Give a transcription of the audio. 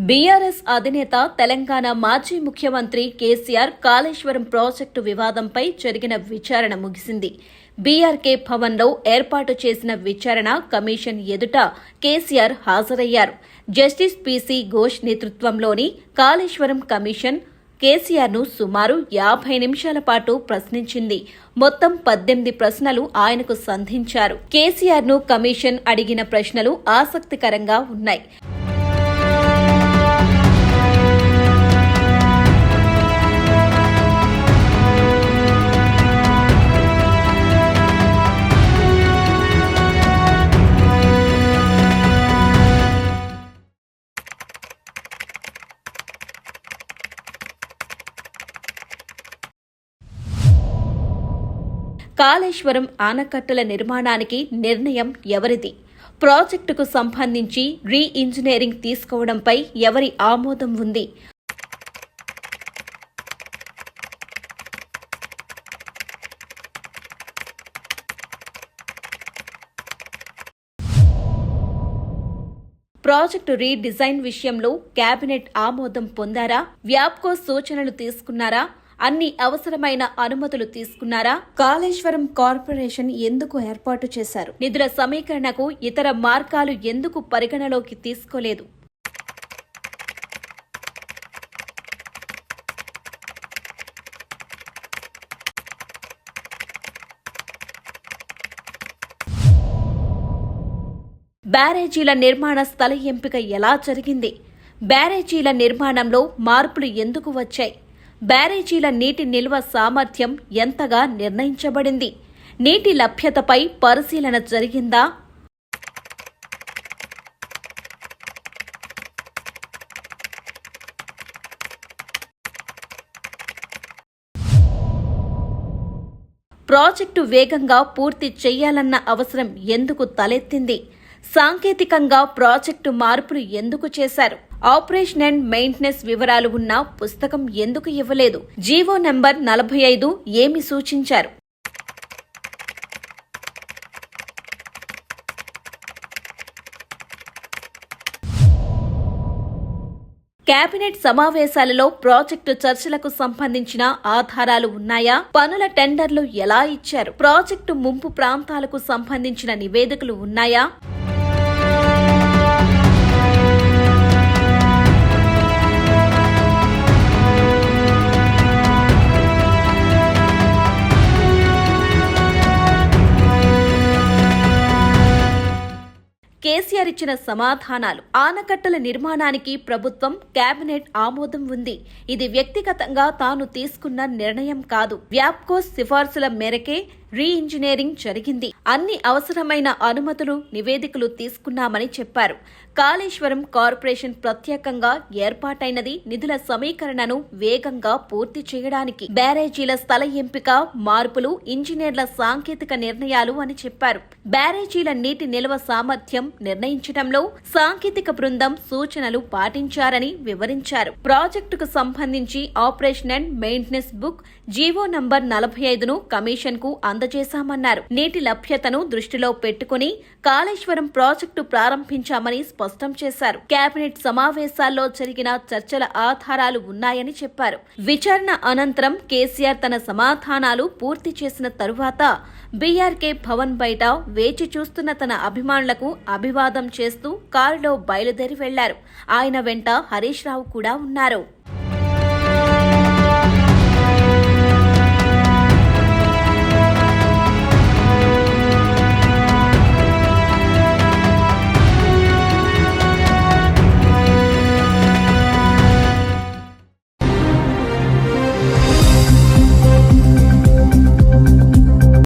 BRS అధినేత తెలంగాణ మాజీ ముఖ్యమంత్రి కేసీఆర్ కాళేశ్వరం ప్రాజెక్టు వివాదంపై జరిగిన విచారణ ముగిసింది. బీఆర్కే భవన్లో ఏర్పాటు చేసిన విచారణ కమిషన్ ఎదుట కేసీఆర్ హాజరయ్యారు. జస్టిస్ పీసీ ఘోష్ నేతృత్వంలోని కాళేశ్వరం కమిషన్ కేసీఆర్ను సుమారు 50 నిమిషాల పాటు ప్రశ్నించింది. మొత్తం 18 ప్రశ్నలు ఆయనకు సంధించారు. కేసీఆర్ను కమిషన్ అడిగిన ప్రశ్నలు ఆసక్తికరంగా ఉన్నాయి. కాళేశ్వరం ఆనకట్టల నిర్మాణానికి నిర్ణయం ఎవరిది? ప్రాజెక్టుకు సంబంధించి రీ-ఇంజనీరింగ్ తీసుకోవడంపై ఎవరి ఆమోదం ఉంది? ప్రాజెక్టు రీడిజైన్ విషయంలో కేబినెట్ ఆమోదం పొందారా? వ్యాప్కో సూచనలు తీసుకున్నారా? అన్ని అవసరమైన అనుమతులు తీసుకున్నారా? కాళేశ్వరం కార్పొరేషన్ ఎందుకు ఏర్పాటు చేశారు? నిధుల సమీకరణకు ఇతర మార్గాలు ఎందుకు పరిగణలోకి తీసుకోలేదు? బ్యారేజీల నిర్మాణ స్థల ఎంపిక ఎలా జరిగింది? బ్యారేజీల నిర్మాణంలో మార్పులు ఎందుకు వచ్చాయి? బ్యారేజీల నీటి నిల్వ సామర్థ్యం ఎంతగా నిర్ణయించబడింది? నీటి లభ్యతపై పరిశీలన జరిగిందా? ప్రాజెక్టు వేగంగా పూర్తి చేయాలన్న అవసరం ఎందుకు తలెత్తింది? సాంకేతికంగా ప్రాజెక్టు మార్పులు ఎందుకు చేశారు? ఆపరేషన్ అండ్ మెయింటెనెన్స్ వివరాలు ఉన్న పుస్తకం ఎందుకు ఇవ్వలేదు? జీవో నంబర్ 45 ఏమి సూచించారు? కేబినెట్ సమావేశాలలో ప్రాజెక్టు చర్చలకు సంబంధించిన ఆధారాలు ఉన్నాయా? పనుల టెండర్లు ఎలా ఇచ్చారు? ప్రాజెక్టు ముంపు ప్రాంతాలకు సంబంధించిన నివేదికలు ఉన్నాయా? కేసీఆర్ ఇచ్చిన సమాధానాలు. ఆనకట్టల నిర్మాణానికి ప్రభుత్వం కేబినెట్ ఆమోదం ఉంది. ఇది వ్యక్తిగతంగా తాను తీసుకున్న నిర్ణయం కాదు. వ్యాప్కో సిఫార్సుల మేరకే రీ-ఇంజనీరింగ్ జరిగింది. అన్ని అవసరమైన అనుమతులు, నివేదికలు తీసుకున్నామని చెప్పారు. కాళేశ్వరం కార్పొరేషన్ ప్రత్యేకంగా ఏర్పాటైనది నిధుల సమీకరణను వేగంగా పూర్తి చేయడానికి. బ్యారేజీల స్థల ఎంపిక, మార్పులు ఇంజనీర్ల సాంకేతిక నిర్ణయాలు అని చెప్పారు. బ్యారేజీల నీటి నిల్వ సామర్థ్యం నిర్ణయించడంలో సాంకేతిక బృందం సూచనలు పాటించారని వివరించారు. ప్రాజెక్టుకు సంబంధించి operation and maintenance book GO number 45ను కమిషన్ కు అందజేశామన్నారు. నీటి లభ్యతను దృష్టిలో పెట్టుకుని కాళేశ్వరం ప్రాజెక్టు ప్రారంభించామని స్పష్టం చేశారు. కేబినెట్ సమావేశాల్లో జరిగిన చర్చల ఆధారాలు ఉన్నాయని చెప్పారు. విచారణ అనంతరం కేసీఆర్ తన సమాధానాలు పూర్తి చేసిన తరువాత బీఆర్కే భవన్ బయట వేచి చూస్తున్న తన అభిమానులకు అభివాదం చేస్తూ కారులో బయలుదేరి వెళ్లారు. ఆయన వెంట హరీష్ రావు కూడా ఉన్నారు.